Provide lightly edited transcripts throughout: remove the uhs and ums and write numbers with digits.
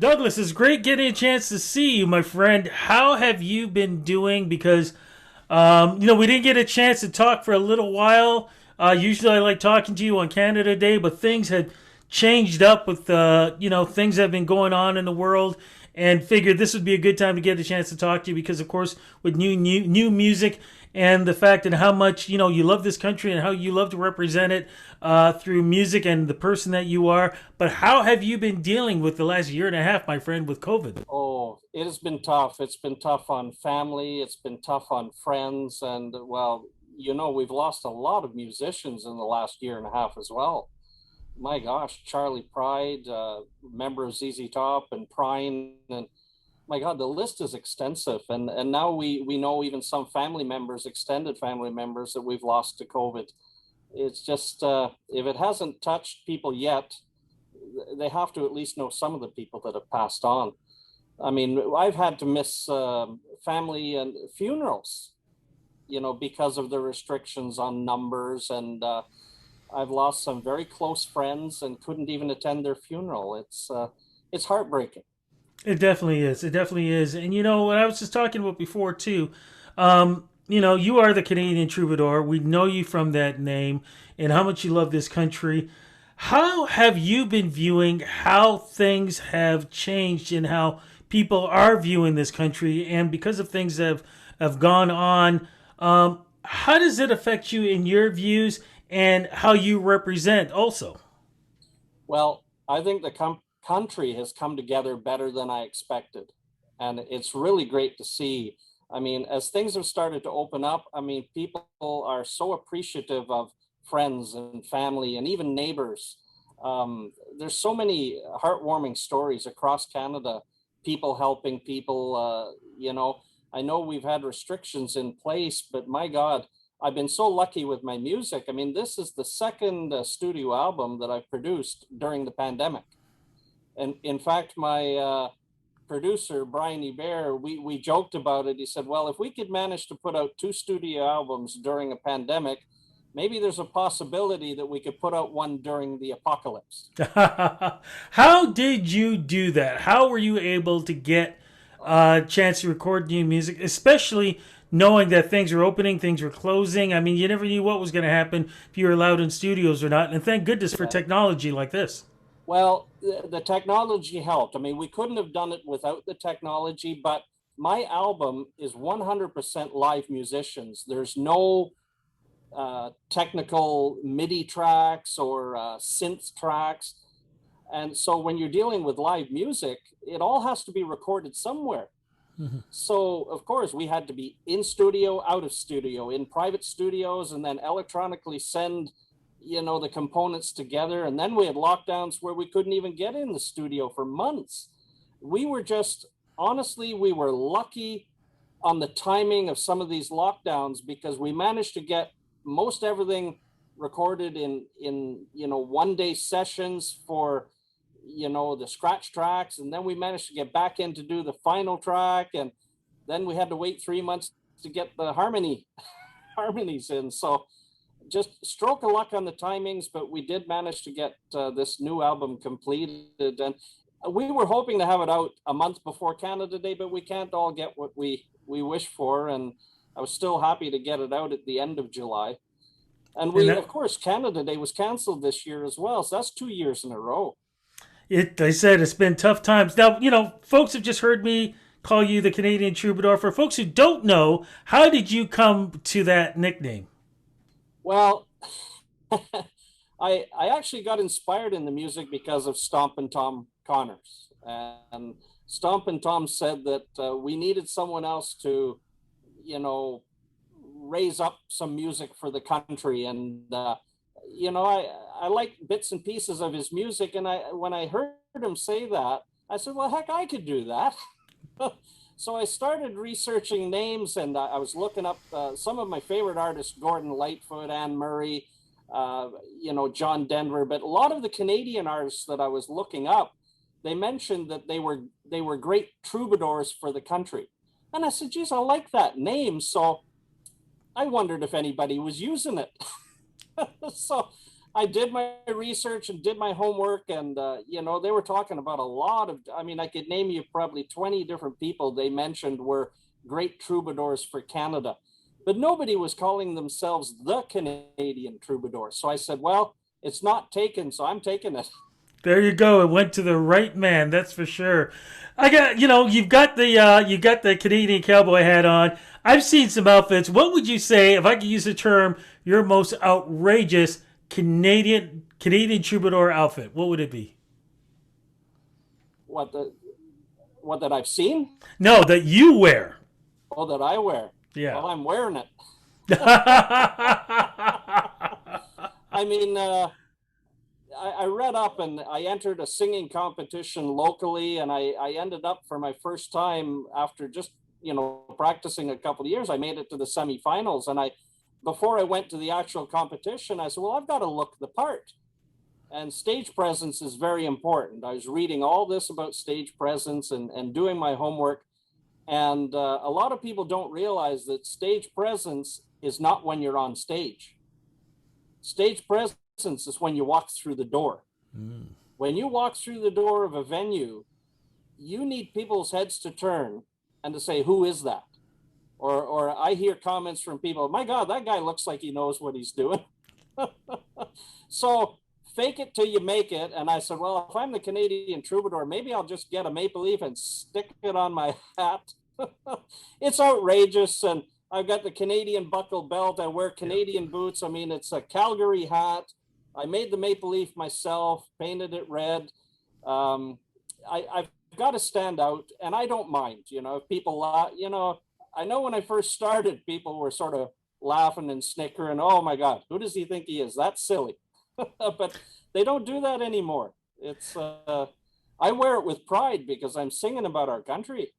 Douglas, it's great getting a chance to see you, my friend. How have you been doing? Because, we didn't get a chance to talk for a little while. Usually I like talking to you on Canada Day, but things had changed up with, things that have been going on in the world and figured this would be a good time to get a chance to talk to you because, of course, with new music and the fact and how much you love this country and how you love to represent it through music and the person that you are. But how have you been dealing with the last year and a half, my friend, with COVID? Oh, it has been tough. It's been tough on family. It's been tough on friends. And well, we've lost a lot of musicians in the last year and a half as well. My gosh, Charlie Pride, member of ZZ Top and Prine, and my God, the list is extensive. And now we know even some family members, extended family members that we've lost to COVID. It's just if it hasn't touched people yet, they have to at least know some of the people that have passed on. I mean, I've had to miss family and funerals, because of the restrictions on numbers, and I've lost some very close friends and couldn't even attend their funeral. It's heartbreaking. It definitely is. It definitely is. And what I was just talking about before too, you are the Canadian Troubadour. We know you from that name and how much you love this country. How have you been viewing how things have changed and how people are viewing this country? And because of things that have gone on, how does it affect you in your views and how you represent also? Well, I think the country has come together better than I expected. And it's really great to see. I mean, as things have started to open up, I mean, people are so appreciative of friends and family and even neighbors. There's so many heartwarming stories across Canada, people helping people. I know we've had restrictions in place, but my God, I've been so lucky with my music. I mean, this is the second studio album that I've produced during the pandemic. And in fact, my producer, Brian Hebert, we joked about it. He said, well, if we could manage to put out two studio albums during a pandemic, maybe there's a possibility that we could put out one during the apocalypse. How did you do that? How were you able to get a chance to record new music, especially knowing that things were opening, things were closing? I mean, you never knew what was going to happen if you were allowed in studios or not. And thank goodness for Yeah. technology like this. Well, the technology helped. I mean, we couldn't have done it without the technology, but my album is 100% live musicians. There's no technical MIDI tracks or synth tracks. And so when you're dealing with live music, it all has to be recorded somewhere. Mhm. So, of course, we had to be in studio, out of studio, in private studios, and then electronically send, the components together. And then we had lockdowns where we couldn't even get in the studio for months. We were just, honestly, we were lucky on the timing of some of these lockdowns because we managed to get most everything recorded in 1 day sessions for the scratch tracks, and then we managed to get back in to do the final track, and then we had to wait 3 months to get the harmonies in. So just stroke of luck on the timings, but we did manage to get this new album completed, and we were hoping to have it out a month before Canada Day, but we can't all get what we wish for, and I was still happy to get it out at the end of July. And And of course, Canada Day was canceled this year as well, so that's 2 years in a row. I said it's been tough times. Now, folks have just heard me call you the Canadian Troubadour. For folks who don't know, how did you come to that nickname? Well, I actually got inspired in the music because of Stompin' Tom Connors, and Stompin' Tom said that we needed someone else to, you know, raise up some music for the country, and I like bits and pieces of his music, and I when I heard him say that, I said, well, heck, I could do that. So I started researching names, and I was looking up some of my favorite artists: Gordon Lightfoot, Anne Murray, John Denver. But a lot of the Canadian artists that I was looking up, they mentioned that they were great troubadours for the country. And I said, geez, I like that name. So I wondered if anybody was using it. So I did my research and did my homework, and you know, they were talking about a lot of. I mean, I could name you probably 20 different people they mentioned were great troubadours for Canada, but nobody was calling themselves the Canadian Troubadour. So I said, well, it's not taken, so I'm taking it. There you go. It went to the right man. That's for sure. I got you got the Canadian cowboy hat on. I've seen some outfits. What would you say if I could use the term your most outrageous Canadian troubadour outfit? What would it be? What the what that I've seen? No, that you wear. Oh, that I wear. Yeah. Well, I'm wearing it. I mean, I read up and I entered a singing competition locally, and I ended up for my first time after just practicing a couple of years. I made it to the semifinals, and I before I went to the actual competition, I said, well, I've got to look the part. And stage presence is very important. I was reading all this about stage presence and doing my homework. And a lot of people don't realize that stage presence is not when you're on stage. Stage presence is when you walk through the door. Mm. When you walk through the door of a venue, you need people's heads to turn and to say, who is that? Or I hear comments from people, my God, that guy looks like he knows what he's doing. So fake it till you make it. And I said, well, if I'm the Canadian Troubadour, maybe I'll just get a maple leaf and stick it on my hat. It's outrageous. And I've got the Canadian buckle belt. I wear Canadian boots. I mean, it's a Calgary hat. I made the maple leaf myself, painted it red. I've got to stand out, and I don't mind, if people, I know when I first started, people were sort of laughing and snickering. Oh my God, who does he think he is? That's silly. But they don't do that anymore. It's I wear it with pride because I'm singing about our country.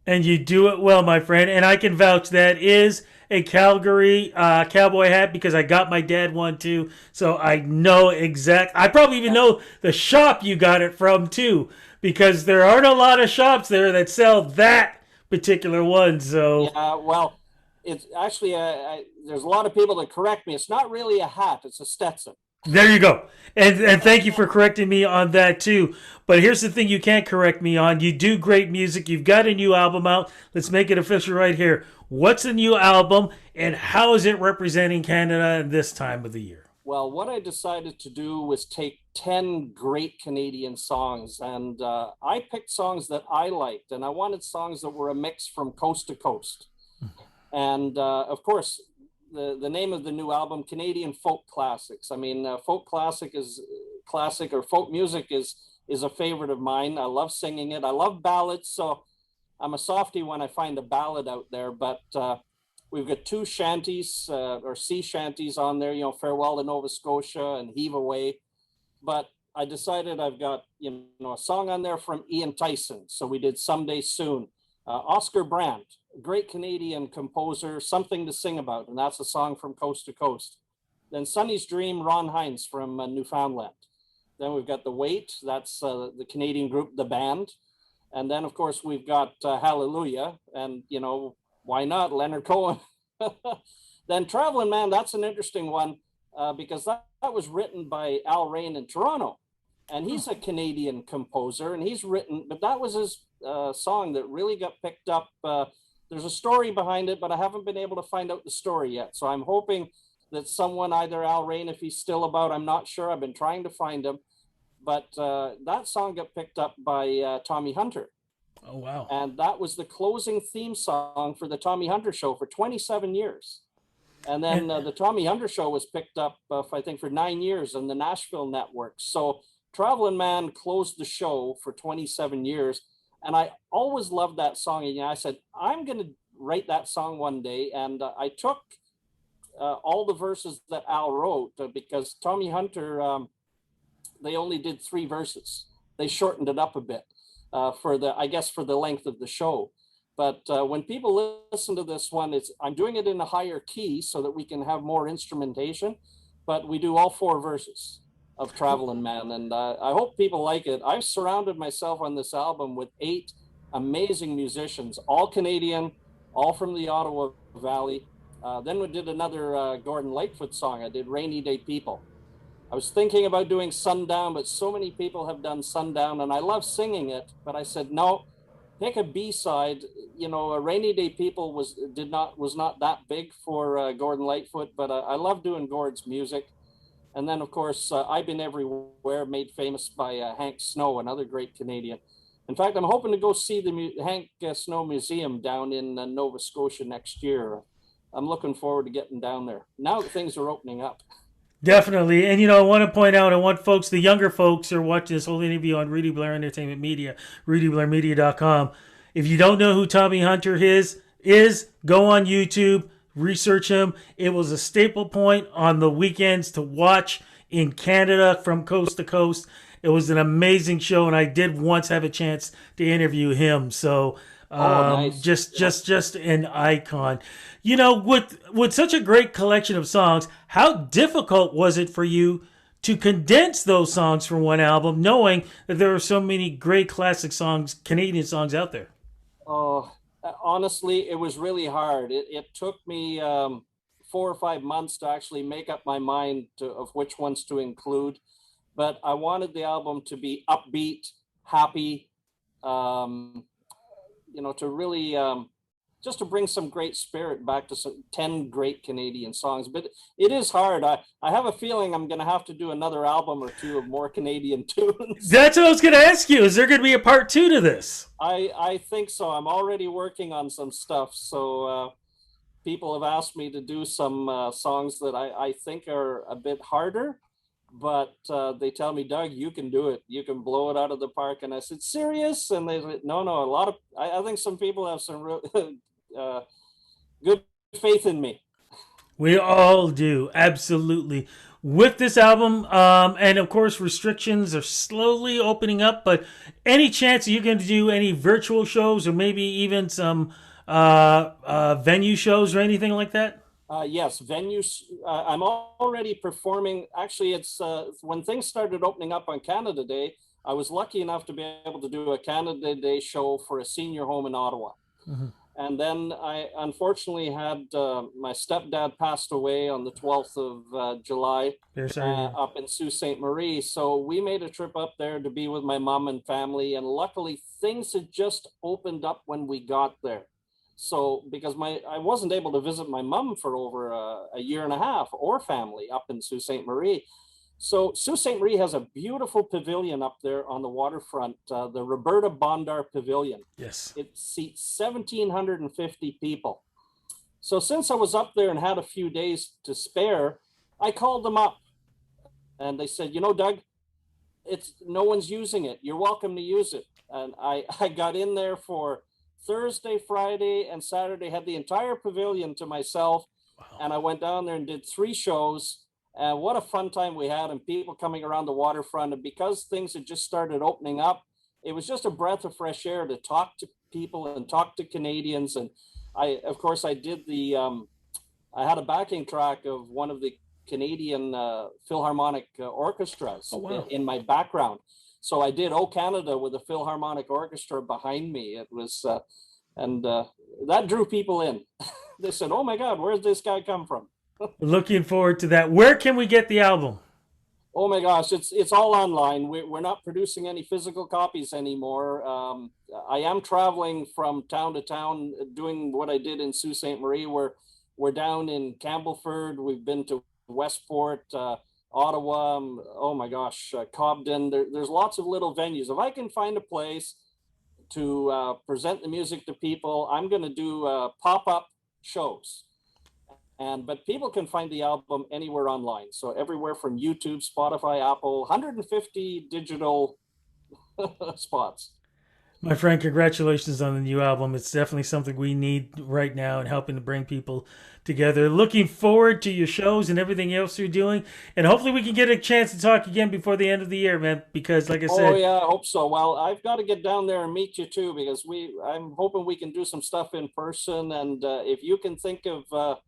And you do it well, my friend. And I can vouch that is a Calgary cowboy hat because I got my dad one too. So I know I probably even know the shop you got it from too, because there aren't a lot of shops there that sell that particular one. So yeah, well, it's actually there's a lot of people that correct me. It's not really a hat; it's a Stetson. There you go. And thank you for correcting me on that too. But here's the thing you can't correct me on. You do great music. You've got a new album out. Let's make it official right here. What's the new album and how is it representing Canada this time of the year? Well, what I decided to do was take 10 great Canadian songs, and I picked songs that I liked, and I wanted songs that were a mix from coast to coast. And of course, the name of the new album, Canadian Folk Classics. I mean, folk music is a favorite of mine. I love singing it. I love ballads, so I'm a softie when I find a ballad out there. But we've got two shanties or sea shanties on there. Farewell to Nova Scotia and Heave Away. But I decided I've got a song on there from Ian Tyson. So we did Someday Soon. Oscar Brandt, a great Canadian composer, Something to Sing About, and that's a song from Coast to Coast. Then Sonny's Dream, Ron Hines from Newfoundland. Then we've got The Wait, that's the Canadian group, The Band. And then, of course, we've got Hallelujah, and, why not, Leonard Cohen. Then Traveling Man, that's an interesting one because that was written by Al Rain in Toronto. And he's a Canadian composer, and he's written, but that was his song that really got picked up. There's a story behind it, but I haven't been able to find out the story yet. So I'm hoping that someone, either Al Rain, if he's still about, I'm not sure. I've been trying to find him. But that song got picked up by Tommy Hunter. Oh, wow. And that was the closing theme song for the Tommy Hunter Show for 27 years. And then the Tommy Hunter Show was picked up, I think, for 9 years on the Nashville network. So Traveling Man closed the show for 27 years. And I always loved that song. And I said, I'm going to write that song one day. And I took all the verses that Al wrote because Tommy Hunter, they only did 3 verses. They shortened it up a bit for the length of the show. But when people listen to this one, I'm doing it in a higher key so that we can have more instrumentation. But we do all 4 verses of Traveling Man, and I hope people like it. I've surrounded myself on this album with 8 amazing musicians, all Canadian, all from the Ottawa Valley. Then we did another Gordon Lightfoot song. I did Rainy Day People. I was thinking about doing Sundown, but so many people have done Sundown, and I love singing it. But I said no, pick a B side. You know, a Rainy Day People was not that big for Gordon Lightfoot, but I love doing Gord's music. And then, of course, I've Been Everywhere, made famous by Hank Snow, another great Canadian. In fact, I'm hoping to go see the Hank Snow Museum down in Nova Scotia next year. I'm looking forward to getting down there now that things are opening up. Definitely. And, I want to point out, I want folks, the younger folks who are watching this whole interview on Rudy Blair Entertainment Media, rudyblairmedia.com. If you don't know who Tommy Hunter is go on YouTube, research him. It was a staple point on the weekends to watch in Canada from coast to coast. It was an amazing show, and I did once have a chance to interview him. So Nice. just an icon. With such a great collection of songs, how difficult was it for you to condense those songs from one album, knowing that there are so many great classic songs, Canadian songs out there? Oh, honestly, it was really hard. It took me 4 or 5 months to actually make up my mind of which ones to include. But I wanted the album to be upbeat, happy, um, to really just to bring some great spirit back to some 10 great Canadian songs. But it is hard. I have a feeling I'm going to have to do another album or two of more Canadian tunes. That's what I was going to ask you. Is there going to be a part two to this? I think so. I'm already working on some stuff. So people have asked me to do some songs that I think are a bit harder, but they tell me, Doug, you can do it. You can blow it out of the park. And I said, serious? And they said, no. A lot of I think some people have some real good faith in me. We all do, absolutely. With this album, and of course, restrictions are slowly opening up. But any chance you're going to do any virtual shows, or maybe even some venue shows or anything like that? Yes, venues. I'm already performing. Actually, it's when things started opening up on Canada Day. I was lucky enough to be able to do a Canada Day show for a senior home in Ottawa. Mm-hmm. And then I unfortunately had my stepdad passed away on the 12th of July up in Sault Ste. Marie. So we made a trip up there to be with my mom and family. And luckily, things had just opened up when we got there. So because I wasn't able to visit my mom for over a year and a half, or family up in Sault Ste. Marie. So Sault Ste. Marie has a beautiful pavilion up there on the waterfront, the Roberta Bondar Pavilion. Yes. It seats 1,750 people. So since I was up there and had a few days to spare, I called them up and they said, Doug, no one's using it. You're welcome to use it. And I got in there for Thursday, Friday, and Saturday, had the entire pavilion to myself. Wow. And I went down there and did 3 shows. And what a fun time we had, and people coming around the waterfront. And because things had just started opening up, it was just a breath of fresh air to talk to people and talk to Canadians. And of course, I did I had a backing track of one of the Canadian Philharmonic orchestras in my background. So I did "Oh Canada" with the Philharmonic Orchestra behind me. It was, that drew people in. They said, "Oh my God, where's this guy come from?" Looking forward to that. Where can we get the album? Oh my gosh, it's all online. We're not producing any physical copies anymore. I am traveling from town to town, doing what I did in Sault Ste. Marie. We're down in Campbellford. We've been to Westport, Ottawa. Oh my gosh, Cobden. There's lots of little venues. If I can find a place to present the music to people, I'm going to do pop-up shows. But people can find the album anywhere online. So everywhere from YouTube, Spotify, Apple, 150 digital spots. My friend, congratulations on the new album. It's definitely something we need right now and helping to bring people together. Looking forward to your shows and everything else you're doing. And hopefully we can get a chance to talk again before the end of the year, man, because like I said... Oh, yeah, I hope so. Well, I've got to get down there and meet you too, because I'm hoping we can do some stuff in person. And if you can think of...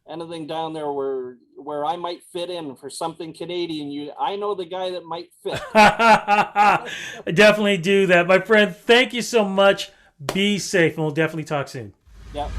anything down there where I might fit in for something Canadian, I know the guy that might fit. I definitely do that. My friend, thank you so much. Be safe, and we'll definitely talk soon. Yeah.